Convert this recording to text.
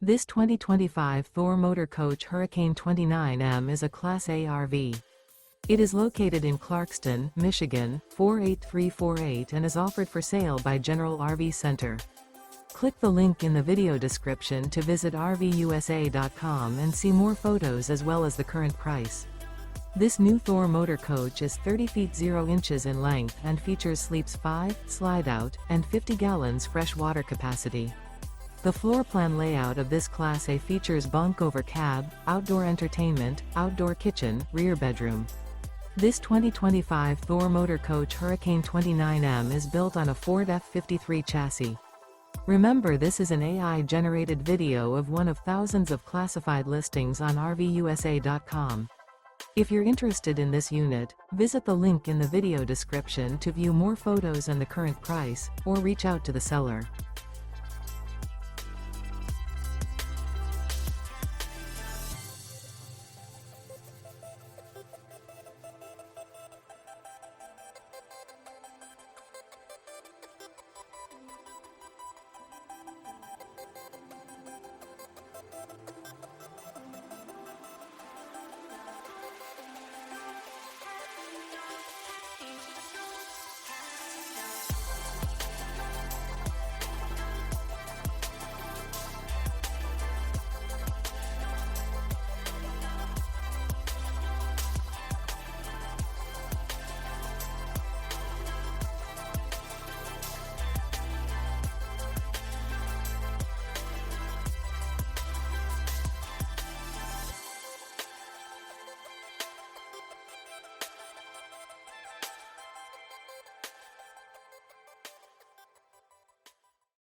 This 2025 Thor Motor Coach Hurricane 29M is a Class A RV. It is located in Clarkston, Michigan, 48348 and is offered for sale by General RV Center. Click the link in the video description to visit RVUSA.com and see more photos as well as the current price. This new Thor Motor Coach is 30 feet 0 inches in length and features sleeps 5, slide-out, and 50 gallons fresh water capacity. The floor plan layout of this Class A features bunk over cab, outdoor entertainment, outdoor kitchen, rear bedroom. This 2025 Thor Motor Coach Hurricane 29M is built on a Ford F-53 chassis. Remember, this is an AI-generated video of one of thousands of classified listings on RVUSA.com. If you're interested in this unit, visit the link in the video description to view more photos and the current price, or reach out to the seller.